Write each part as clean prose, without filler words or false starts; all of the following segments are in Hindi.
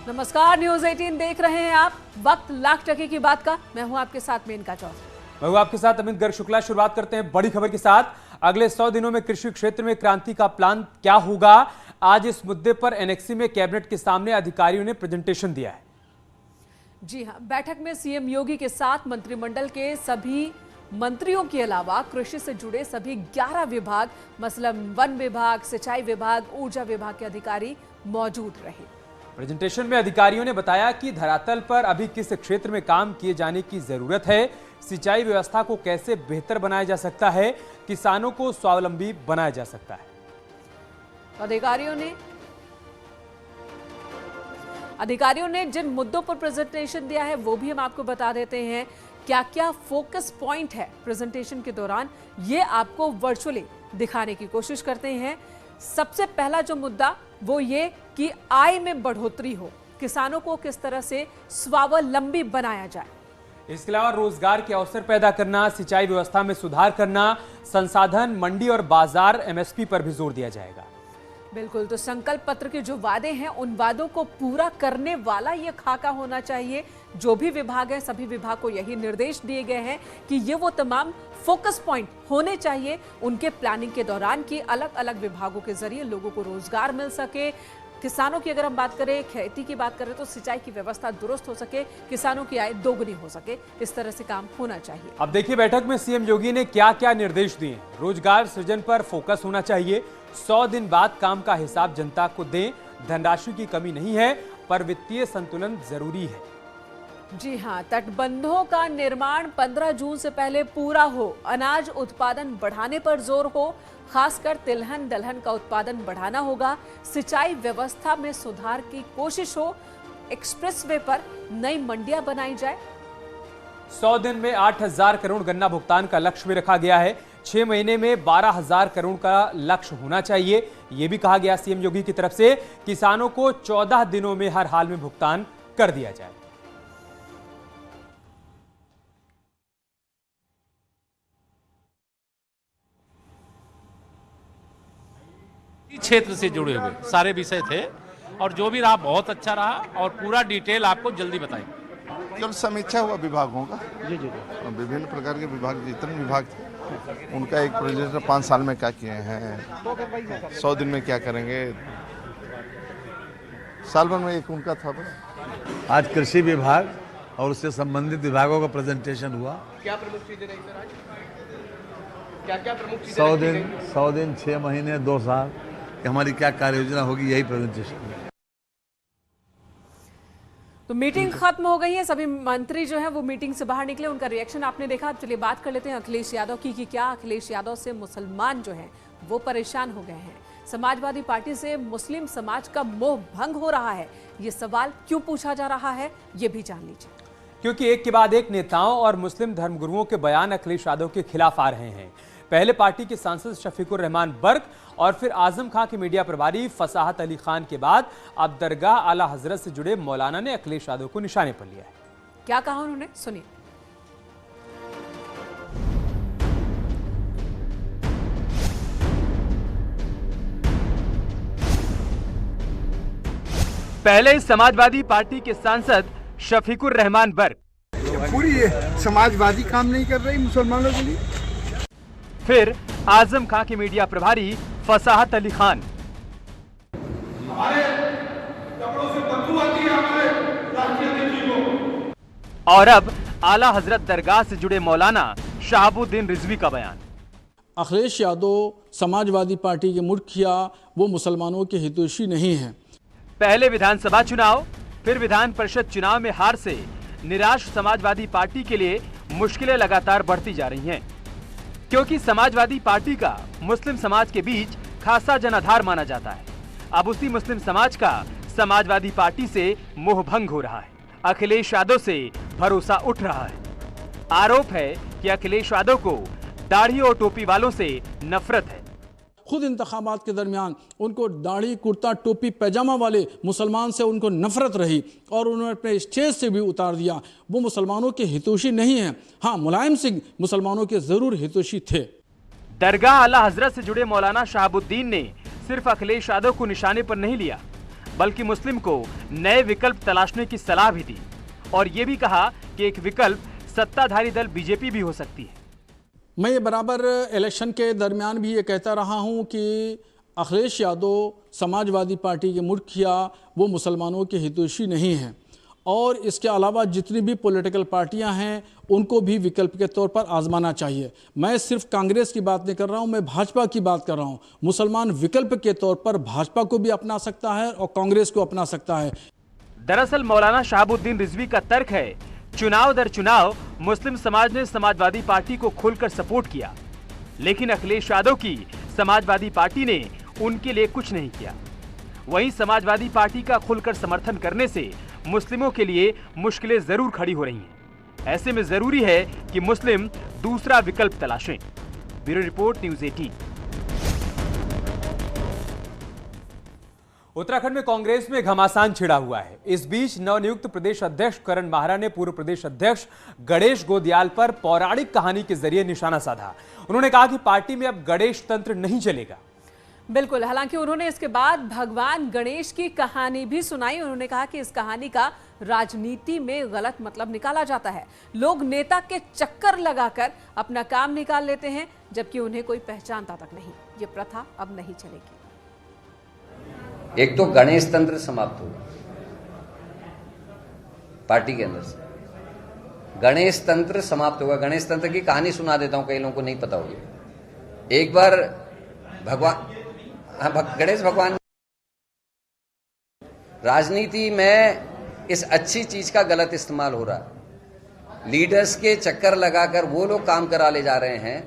नमस्कार, न्यूज 18 देख रहे हैं आप। वक्त लाख टके की बात का। मैं हूं आपके साथ मेनका चौधरी। मैं हूं आपके साथ अमित गर्ग शुक्ला। शुरुआत करते हैं बड़ी खबर के साथ। अगले 100 दिनों में कृषि क्षेत्र में क्रांति का प्लान क्या होगा, आज इस मुद्दे पर एनेक्सी में कैबिनेट के सामने अधिकारियों ने प्रेजेंटेशन दिया है। जी हां, बैठक में सीएम योगी के साथ मंत्रिमंडल के सभी मंत्रियों के अलावा कृषि से जुड़े सभी 11 विभाग, मसलन वन विभाग, सिंचाई विभाग, ऊर्जा विभाग के अधिकारी मौजूद रहे। प्रेजेंटेशन में अधिकारियों ने बताया कि धरातल पर अभी किस क्षेत्र में काम किए जाने की जरूरत है, सिंचाई व्यवस्था को कैसे बेहतर बनाया जा सकता है, किसानों को स्वावलंबी बनाया जा सकता है। अधिकारियों ने जिन मुद्दों पर प्रेजेंटेशन दिया है वो भी हम आपको बता देते हैं। क्या क्या फोकस पॉइंट है प्रेजेंटेशन के दौरान, ये आपको वर्चुअली दिखाने की कोशिश करते हैं। सबसे पहला जो मुद्दा वो ये कि आय में बढ़ोतरी हो, किसानों को किस तरह से स्वावलंबी बनाया जाए। इसके अलावा रोजगार के अवसर पैदा करना, सिंचाई व्यवस्था में सुधार करना, संसाधन, मंडी और बाजार एमएसपी पर भी जोर दिया जाएगा। बिल्कुल, तो संकल्प पत्र के जो वादे हैं उन वादों को पूरा करने वाला ये खाका होना चाहिए। जो भी विभाग है, सभी विभाग को यही निर्देश दिए गए हैं कि ये वो तमाम फोकस पॉइंट होने चाहिए उनके प्लानिंग के दौरान, कि अलग अलग विभागों के जरिए लोगों को रोजगार मिल सके। किसानों की अगर हम बात करें, खेती की बात करें, तो सिंचाई की व्यवस्था दुरुस्त हो सके, किसानों की आय दोगुनी हो सके, इस तरह से काम होना चाहिए। अब देखिए बैठक में सीएम योगी ने क्या क्या निर्देश दिए। रोजगार सृजन पर फोकस होना चाहिए। 100 दिन बाद काम का हिसाब जनता को दें। धनराशि की कमी नहीं है, पर वित्तीय संतुलन जरूरी है। जी हां, तटबंधों का निर्माण 15 जून से पहले पूरा हो। अनाज उत्पादन बढ़ाने पर जोर हो, खासकर तिलहन दलहन का उत्पादन बढ़ाना होगा। सिंचाई व्यवस्था में सुधार की कोशिश हो। एक्सप्रेसवे पर नई मंडियां बनाई जाए। 100 दिन में 8,000 करोड़ गन्ना भुगतान का लक्ष्य भी रखा गया है। 6 महीने में 12,000 करोड़ का लक्ष्य होना चाहिए। यह भी कहा गया सीएम योगी की तरफ से, किसानों को 14 दिनों में हर हाल में भुगतान कर दिया जाए। क्षेत्र से जुड़े हुए सारे विषय थे और जो भी रहा बहुत अच्छा रहा और पूरा डिटेल आपको जल्दी बताएंगे। जब समीक्षा हुआ विभागों का, जी विभिन्न प्रकार के विभाग, जितने विभाग थे उनका एक प्रेजेंटेशन 5 साल में क्या किए हैं, 100 दिन में क्या करेंगे, साल भर में एक उनका था बस। आज कृषि विभाग और उससे संबंधित विभागों का प्रेजेंटेशन हुआ। क्या प्रमुख चीजें रही सर आज? क्या प्रमुख चीजें? 100 दिन 6 महीने 2 साल कि हमारी क्या कार्य योजना होगी, यही प्रेजेंटेशन है। तो मीटिंग खत्म हो गई है, सभी मंत्री जो हैं वो मीटिंग से बाहर निकले, उनका रिएक्शन आपने देखा। चलिए बात कर लेते हैं अखिलेश यादव की कि क्या अखिलेश यादव से मुसलमान जो हैं वो परेशान हो गए हैं। समाजवादी पार्टी से मुस्लिम समाज का मोह भंग हो रहा है, ये सवाल क्यों पूछा जा रहा है, ये भी जान लीजिए। क्योंकि एक के बाद एक नेताओं और मुस्लिम धर्मगुरुओं के बयान अखिलेश यादव के खिलाफ आ रहे हैं। पहले पार्टी के सांसद शफीकुर रहमान बर्क और फिर आजम खां के मीडिया प्रभारी फसाहत अली खान के बाद अब दरगाह आला हजरत से जुड़े मौलाना ने अखिलेश यादव को निशाने पर लिया है। क्या कहा उन्होंने, सुनिए। पहले समाजवादी पार्टी के सांसद शफीकुर रहमान बर्क, पूरी समाजवादी काम नहीं कर रही मुसलमानों के लिए। फिर आजम खां के मीडिया प्रभारी फसाहत अली खान, और अब आला हजरत दरगाह से जुड़े मौलाना शहाबुद्दीन रिजवी का बयान। अखिलेश यादव समाजवादी पार्टी के मुखिया, वो मुसलमानों के हितैषी नहीं हैं। पहले विधानसभा चुनाव, फिर विधान परिषद चुनाव में हार से निराश समाजवादी पार्टी के लिए मुश्किलें लगातार बढ़ती जा रही हैं, क्योंकि समाजवादी पार्टी का मुस्लिम समाज के बीच खासा जनाधार माना जाता है। अब उसी मुस्लिम समाज का समाजवादी पार्टी से मोह भंग हो रहा है। अखिलेश यादव से भरोसा उठ रहा है। आरोप है कि अखिलेश यादव को दाढ़ी और टोपी वालों से नफरत है। खुद इंतखाबात के दरमियान उनको दाढ़ी कुर्ता टोपी पैजामा वाले मुसलमान से उनको नफरत रही और उन्होंने अपने स्टेज से भी उतार दिया। वो मुसलमानों के हितैषी नहीं हैं। हाँ, मुलायम सिंह मुसलमानों के जरूर हितैषी थे। दरगाह आला हजरत से जुड़े मौलाना शहाबुद्दीन ने सिर्फ अखिलेश यादव को निशाने पर नहीं लिया, बल्कि मुस्लिम को नए विकल्प तलाशने की सलाह भी दी और ये भी कहा कि एक विकल्प सत्ताधारी दल बीजेपी भी हो सकती है। मैं ये बराबर इलेक्शन के दरमियान भी ये कहता रहा हूँ कि अखिलेश यादव समाजवादी पार्टी के मुखिया वो मुसलमानों के हितैषी नहीं हैं और इसके अलावा जितनी भी पॉलिटिकल पार्टियां हैं उनको भी विकल्प के तौर पर आजमाना चाहिए। मैं सिर्फ कांग्रेस की बात नहीं कर रहा हूं, मैं भाजपा की बात कर रहा हूं। मुसलमान विकल्प के तौर पर भाजपा को भी अपना सकता है और कांग्रेस को अपना सकता है। दरअसल मौलाना शहाबुद्दीन रिजवी का तर्क है, चुनाव दर चुनाव मुस्लिम समाज ने समाजवादी पार्टी को खुलकर सपोर्ट किया, लेकिन अखिलेश यादव की समाजवादी पार्टी ने उनके लिए कुछ नहीं किया। वहीं समाजवादी पार्टी का खुलकर समर्थन करने से मुस्लिमों के लिए मुश्किलें जरूर खड़ी हो रही हैं। ऐसे में जरूरी है कि मुस्लिम दूसरा विकल्प तलाशें। Bureau report, news 18। उत्तराखंड में कांग्रेस में घमासान छिड़ा हुआ है। इस बीच नवनियुक्त प्रदेश अध्यक्ष करण माहरा ने पूर्व प्रदेश अध्यक्ष गणेश गोदियाल पर पौराणिक कहानी के जरिए निशाना साधा। उन्होंने कहा कि पार्टी में अब गणेश तंत्र नहीं चलेगा। बिल्कुल, हालांकि उन्होंने इसके बाद भगवान गणेश की कहानी भी सुनाई। उन्होंने कहा कि इस कहानी का राजनीति में गलत मतलब निकाला जाता है। लोग नेता के चक्कर लगाकर अपना काम निकाल लेते हैं, जबकि उन्हें कोई पहचानता तक नहीं। ये प्रथा अब नहीं चलेगी। एक तो गणेश तंत्र समाप्त होगा पार्टी के अंदर से, गणेश तंत्र समाप्त होगा। गणेश तंत्र की कहानी सुना देता हूं, कई लोगों को नहीं पता होगी। एक बार गणेश भगवान, राजनीति में इस अच्छी चीज का गलत इस्तेमाल हो रहा है। लीडर्स के चक्कर लगाकर वो लोग काम करा ले जा रहे हैं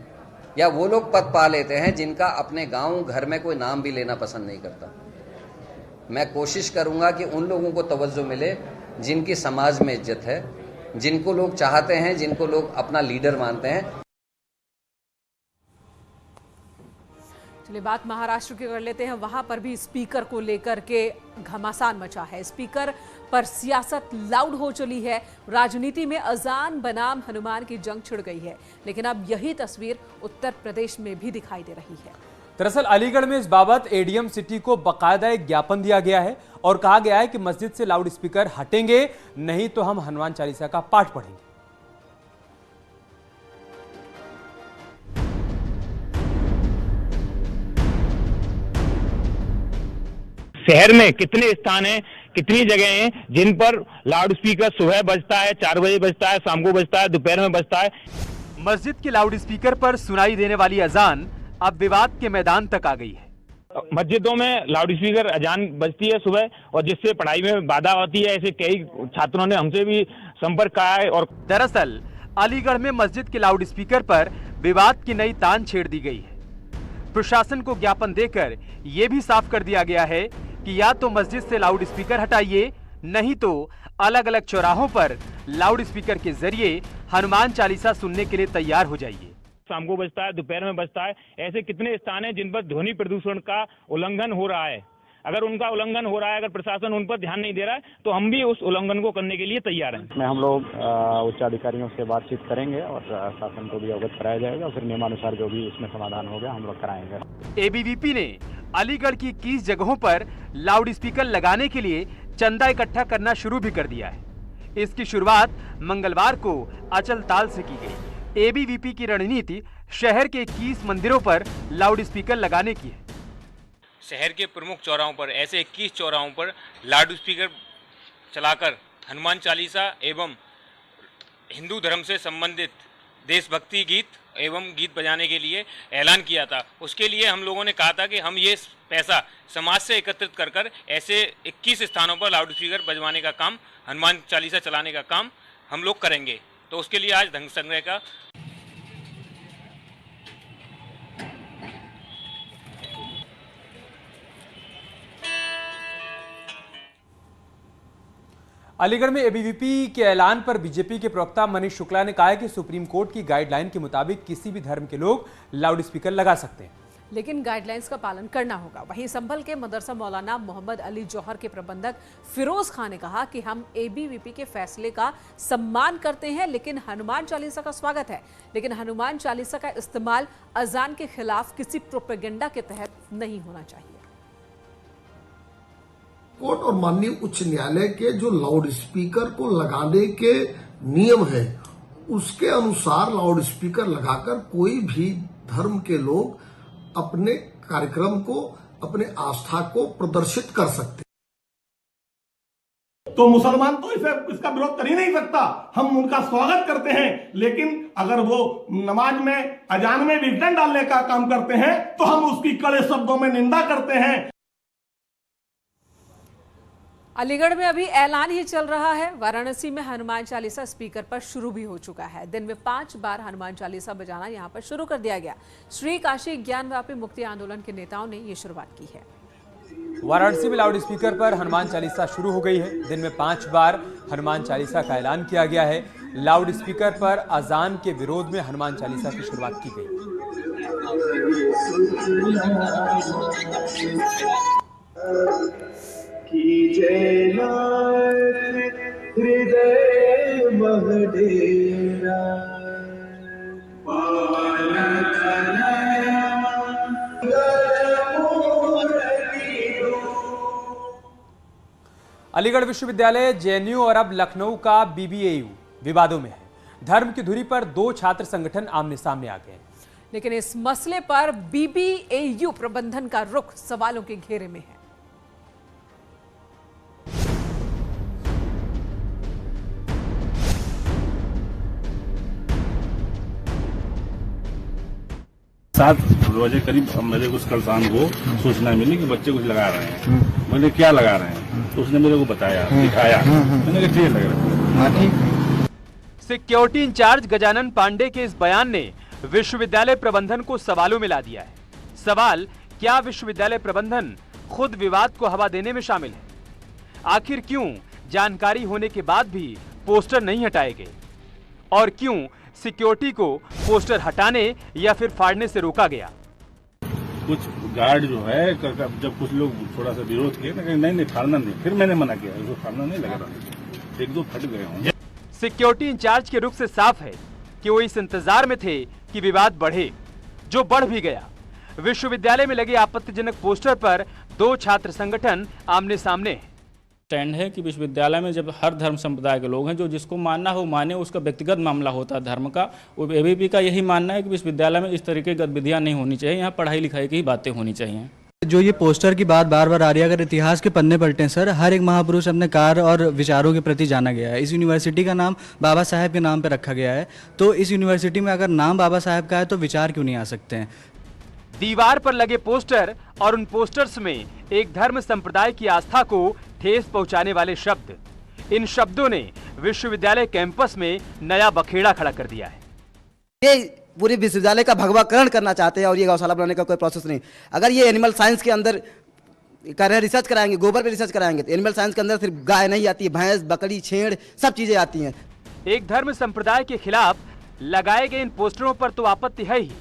या वो लोग पद पा लेते हैं जिनका अपने गांव घर में कोई नाम भी लेना पसंद नहीं करता। मैं कोशिश करूंगा कि उन लोगों को तवज्जो मिले जिनकी समाज में इज्जत है, जिनको लोग चाहते हैं, जिनको लोग अपना लीडर मानते हैं। चलिए बात महाराष्ट्र की कर लेते हैं। वहां पर भी स्पीकर को लेकर के घमासान मचा है। स्पीकर पर सियासत लाउड हो चली है। राजनीति में अजान बनाम हनुमान की जंग छिड़ गई है। लेकिन अब यही तस्वीर उत्तर प्रदेश में भी दिखाई दे रही है। दरअसल अलीगढ़ में इस बाबत एडीएम सिटी को बाकायदा एक ज्ञापन दिया गया है और कहा गया है कि मस्जिद से लाउड स्पीकर हटेंगे, नहीं तो हम हनुमान चालीसा का पाठ पढ़ेंगे। शहर में कितने स्थान हैं, कितनी जगह हैं जिन पर लाउड स्पीकर सुबह बजता है, 4 बजे बजता है, शाम को बजता है, दोपहर में बजता है। मस्जिद के लाउड स्पीकर पर सुनाई देने वाली अजान अब विवाद के मैदान तक आ गई है। मस्जिदों में लाउड स्पीकर अजान बजती है सुबह और जिससे पढ़ाई में बाधा होती है। ऐसे कई छात्रों ने हमसे भी संपर्क किया है। और दरअसल अलीगढ़ में मस्जिद के लाउड स्पीकर पर विवाद की नई तान छेड़ दी गई है। प्रशासन को ज्ञापन देकर यह भी साफ कर दिया गया है कि या तो मस्जिद से लाउड स्पीकर हटाइए, नहीं तो अलग अलग चौराहों पर लाउड स्पीकर के जरिए हनुमान चालीसा सुनने के लिए तैयार हो जाइए। शाम को बजता है, दोपहर में बजता है। ऐसे कितने स्थान हैं जिन पर ध्वनि प्रदूषण का उल्लंघन हो रहा है। अगर उनका उल्लंघन हो रहा है, अगर प्रशासन उन पर ध्यान नहीं दे रहा है, तो हम भी उस उल्लंघन को करने के लिए तैयार हैं। हम लोग उच्च अधिकारियों से बातचीत करेंगे और शासन को भी अवगत कराया जाएगा। फिर नियमानुसार जो भी इसमें समाधान होगा हम लोग कराएंगे। एबीवीपी ने अलीगढ़ की 21 जगहों पर लाउड स्पीकर लगाने के लिए चंदा इकट्ठा करना शुरू भी कर दिया है। इसकी शुरुआत मंगलवार को अचलताल से की गई। एबीवीपी की रणनीति शहर के 21 मंदिरों पर लाउड स्पीकर लगाने की है। शहर के प्रमुख चौराहों पर, ऐसे 21 चौराहों पर लाउड स्पीकर चलाकर हनुमान चालीसा एवं हिंदू धर्म से संबंधित देशभक्ति गीत एवं गीत बजाने के लिए ऐलान किया था। उसके लिए हम लोगों ने कहा था कि हम ये पैसा समाज से एकत्रित कर कर ऐसे 21 स्थानों पर लाउड स्पीकर बजवाने का काम, हनुमान चालीसा चलाने का काम हम लोग करेंगे। तो उसके लिए आज धन संग्रह का अलीगढ़ में एबीवीपी के ऐलान पर बीजेपी के प्रवक्ता मनीष शुक्ला ने कहा है कि सुप्रीम कोर्ट की गाइडलाइन के मुताबिक किसी भी धर्म के लोग लाउड स्पीकर लगा सकते हैं, लेकिन गाइडलाइंस का पालन करना होगा। वहीं संभल के मदरसा मौलाना मोहम्मद अली जौहर के प्रबंधक फिरोज खान ने कहा कि हम एबीवीपी के फैसले का सम्मान करते हैं, लेकिन हनुमान चालीसा का स्वागत है। लेकिन हनुमान चालीसा का इस्तेमाल अजान के खिलाफ किसी प्रोपेगेंडा के तहत नहीं होना चाहिए। कोर्ट और माननीय उच्च न्यायालय के जो लाउड स्पीकर को लगाने के नियम है उसके अनुसार लाउड स्पीकर लगाकर कोई भी धर्म के लोग अपने कार्यक्रम को, अपने आस्था को प्रदर्शित कर सकते। तो मुसलमान तो इसका विरोध कर ही नहीं सकता, हम उनका स्वागत करते हैं। लेकिन अगर वो नमाज में, अजान में विघटन डालने का काम करते हैं तो हम उसकी कड़े शब्दों में निंदा करते हैं। अलीगढ़ में अभी ऐलान ही चल रहा है। वाराणसी में हनुमान चालीसा स्पीकर पर शुरू भी हो चुका है। दिन में 5 बार हनुमान चालीसा बजाना यहां पर शुरू कर दिया गया। श्री काशी ज्ञानव्यापी मुक्ति आंदोलन के नेताओं ने ये शुरुआत की है। वाराणसी में लाउड स्पीकर पर हनुमान चालीसा शुरू हो गई है। दिन में 5 बार हनुमान चालीसा का ऐलान किया गया है। लाउड स्पीकर पर अजान के विरोध में हनुमान चालीसा की शुरुआत की गई। हृदय महडेरा अलीगढ़ विश्वविद्यालय, जेएनयू और अब लखनऊ का बीबीएयू विवादों में है। धर्म की धुरी पर 2 छात्र संगठन आमने सामने आ गए। लेकिन इस मसले पर बीबीएयू प्रबंधन का रुख सवालों के घेरे में है। सात बजे करीब मेरे को कल शाम को सूचना मिली कि बच्चे कुछ लगा रहे हैं। मैंने क्या लगा रहे हैं तो उसने मेरे को बताया, दिखाया। मैंने कहा ठीक लग रहा है। सिक्योरिटी इंचार्ज गजानन पांडे के इस बयान ने विश्वविद्यालय प्रबंधन को सवालों में ला दिया है। सवाल, क्या विश्वविद्यालय प्रबंधन खुद विवाद को हवा देने में शामिल है? आखिर क्यों जानकारी होने के बाद भी पोस्टर नहीं हटाए गए और क्यों सिक्योरिटी को पोस्टर हटाने या फिर फाड़ने से रोका गया? कुछ गार्ड जो है जब कुछ लोग थोड़ा सा विरोध किए ना, नहीं फाड़ना नहीं, फिर मैंने मना किया, इसको फाड़ना नहीं लगा रहा, 1-2 फट गए होंगे। सिक्योरिटी इंचार्ज के रुख से साफ है कि वो इस इंतजार में थे कि विवाद बढ़े, जो बढ़ भी गया। विश्वविद्यालय में लगे आपत्तिजनक पोस्टर पर 2 छात्र संगठन आमने सामने हैं। स्टैंड है कि विश्वविद्यालय में जब हर धर्म संप्रदाय के लोग हैं, जो जिसको मानना हो माने, उसका व्यक्तिगत मामला होता है धर्म का। वो एबीपी का यही मानना है कि विश्वविद्यालय में इस तरीके की गतिविधियां नहीं होनी चाहिए, यहाँ पढ़ाई लिखाई की ही बातें होनी चाहिए। जो ये पोस्टर की बात बार बार आ रही है, अगर इतिहास के पन्ने पलटें सर, हर एक महापुरुष अपने कार्य और विचारों के प्रति जाना गया है। इस यूनिवर्सिटी का नाम बाबा साहेब के नाम पर रखा गया है, तो इस यूनिवर्सिटी में अगर नाम बाबा साहेब का है तो विचार क्यों नहीं आ सकते हैं? दीवार पर लगे पोस्टर और उन पोस्टर्स में एक धर्म संप्रदाय की आस्था को ठेस पहुंचाने वाले शब्द, इन शब्दों ने विश्वविद्यालय कैंपस में नया बखेड़ा खड़ा कर दिया है। ये पूरे विश्वविद्यालय का भगवाकरण करना चाहते हैं और ये गौशाला बनाने का कोई प्रोसेस नहीं। अगर ये एनिमल साइंस के अंदर कर रहे हैं, रिसर्च कराएंगे, गोबर पे रिसर्च कराएंगे, तो एनिमल साइंस के अंदर सिर्फ गाय नहीं आती है, भैंस, बकरी, छेड़, सब चीजें आती हैं। एक धर्म संप्रदाय के खिलाफ लगाए गए इन पोस्टरों पर तो आपत्ति है ही,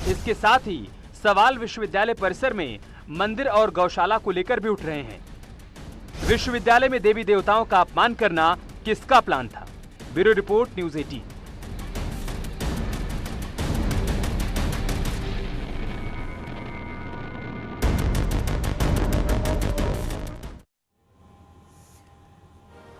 इसके साथ ही सवाल विश्वविद्यालय परिसर में मंदिर और गौशाला को लेकर भी उठ रहे हैं। विश्वविद्यालय में देवी देवताओं का अपमान करना किसका प्लान था? Bureau report, news 18।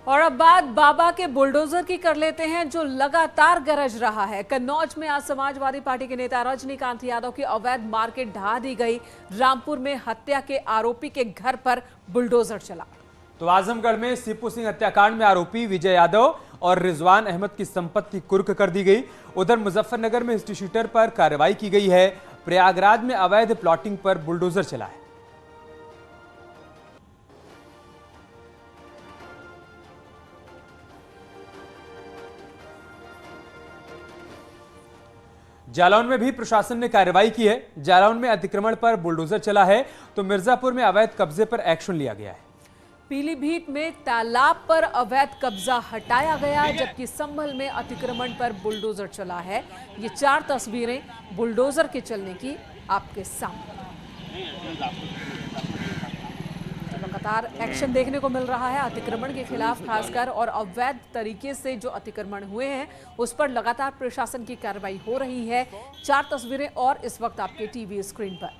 और अब बात बाबा के बुलडोजर की कर लेते हैं, जो लगातार गरज रहा है। कन्नौज में आज समाजवादी पार्टी के नेता रजनीकांत यादव की अवैध मार्केट ढहा दी गई। रामपुर में हत्या के आरोपी के घर पर बुलडोजर चला। तो आजमगढ़ में सीपू सिंह हत्याकांड में आरोपी विजय यादव और रिजवान अहमद की संपत्ति कुर्क कर दी गई। उधर मुजफ्फरनगर में हिस्ट्रीशीटर पर कार्रवाई की गई है। प्रयागराज में अवैध प्लॉटिंग पर बुलडोजर चला है। जालौन में भी प्रशासन ने कार्रवाई की है। जालौन में अतिक्रमण पर बुलडोजर चला है, तो मिर्जापुर में अवैध कब्जे पर एक्शन लिया गया है। पीलीभीत में तालाब पर अवैध कब्जा हटाया गया, जबकि संभल में अतिक्रमण पर बुलडोजर चला है। ये 4 तस्वीरें बुलडोजर के चलने की आपके सामने। लगातार एक्शन देखने को मिल रहा है अतिक्रमण के खिलाफ, खासकर और अवैध तरीके से जो अतिक्रमण हुए हैं उस पर लगातार प्रशासन की कार्रवाई हो रही है। 4 तस्वीरें और इस वक्त आपके टीवी स्क्रीन पर।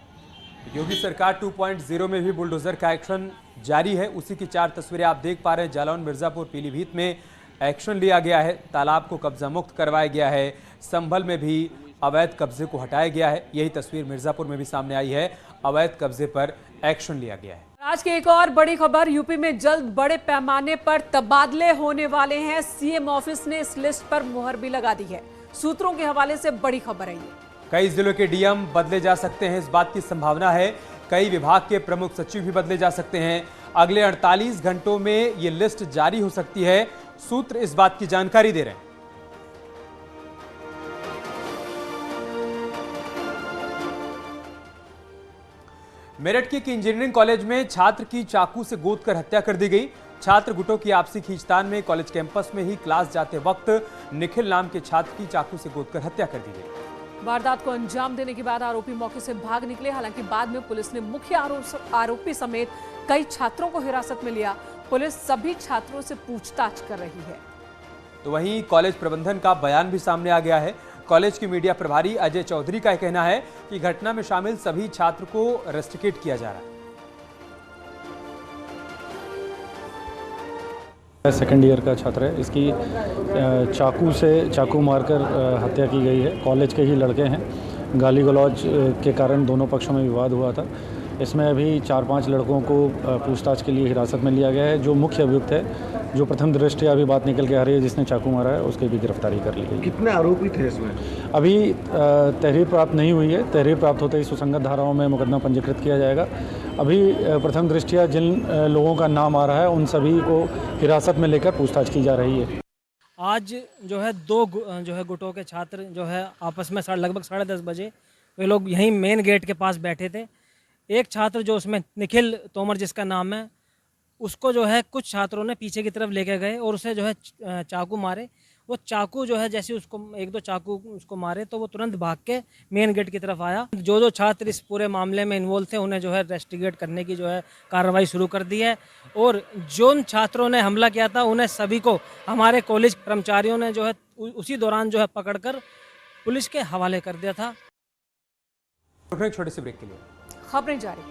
योगी सरकार 2.0 में भी बुलडोजर का एक्शन जारी है। उसी की 4 तस्वीरें आप देख पा रहे हैं। जालौन, मिर्जापुर, पीलीभीत में एक्शन लिया गया है। तालाब को कब्जा मुक्त करवाया गया है। संभल में भी अवैध कब्जे को हटाया गया है। यही तस्वीर मिर्जापुर में भी सामने आई है। अवैध कब्जे पर एक्शन लिया गया है। आज की एक और बड़ी खबर, यूपी में जल्द बड़े पैमाने पर तबादले होने वाले हैं। सीएम ऑफिस ने इस लिस्ट पर मुहर भी लगा दी है। सूत्रों के हवाले से बड़ी खबर है ये। कई जिलों के डीएम बदले जा सकते हैं, इस बात की संभावना है। कई विभाग के प्रमुख सचिव भी बदले जा सकते हैं। अगले 48 घंटों में ये लिस्ट जारी हो सकती है। सूत्र इस बात की जानकारी दे रहे हैं। मेरठ के एक इंजीनियरिंग कॉलेज में छात्र की चाकू से गोद कर हत्या कर दी गई। छात्र गुटों की आपसी खींचतान में कॉलेज कैंपस में ही क्लास जाते वक्त निखिल नाम के छात्र की चाकू से गोद कर हत्या कर दी गई। वारदात को अंजाम देने के बाद आरोपी मौके से भाग निकले। हालांकि बाद में पुलिस ने मुख्य आरोपी समेत कई छात्रों को हिरासत में लिया। पुलिस सभी छात्रों से पूछताछ कर रही है। तो वहीं कॉलेज प्रबंधन का बयान भी सामने आ गया है। कॉलेज के मीडिया प्रभारी अजय चौधरी का कहना है कि घटना में शामिल सभी छात्र को रेस्ट्रिकेट किया जा रहा है। सेकेंड ईयर का छात्र है। इसकी चाकू मारकर हत्या की गई है। कॉलेज के ही लड़के हैं। गाली गलौज के कारण दोनों पक्षों में विवाद हुआ था। इसमें अभी 4-5 लड़कों को पूछताछ के लिए हिरासत में लिया गया है। जो मुख्य अभियुक्त है, जो प्रथम दृष्टया अभी बात निकल के आ रही है, जिसने चाकू मारा है, उसकी भी गिरफ्तारी कर ली गई। कितने आरोपी थे इसमें? अभी तहरीर प्राप्त नहीं हुई है। तहरीर प्राप्त होते ही सुसंगत धाराओं में मुकदमा पंजीकृत किया जाएगा। अभी प्रथम दृष्टया जिन लोगों का नाम आ रहा है, उन सभी को हिरासत में लेकर पूछताछ की जा रही है। आज जो है 2 गुटों के छात्र जो है आपस में लगभग 10:30 बजे वे लोग यहीं मेन गेट के पास बैठे थे। एक छात्र जो उसमें निखिल तोमर जिसका नाम है, उसको जो है कुछ छात्रों ने पीछे की तरफ लेके गए और उसे जो है चाकू मारे। वो चाकू जो है जैसे उसको 1-2 चाकू उसको मारे तो वो तुरंत भाग के मेन गेट की तरफ आया। जो छात्र इस पूरे मामले में इन्वॉल्व थे उन्हें जो है रेस्टिगेट करने की जो है कार्रवाई शुरू कर दी है। और जिन छात्रों ने हमला किया था उन्हें सभी को हमारे कॉलेज कर्मचारियों ने जो है उसी दौरान जो है पकड़कर पुलिस के हवाले कर दिया था। छोटे से ब्रेक के लिए खबरें जारी।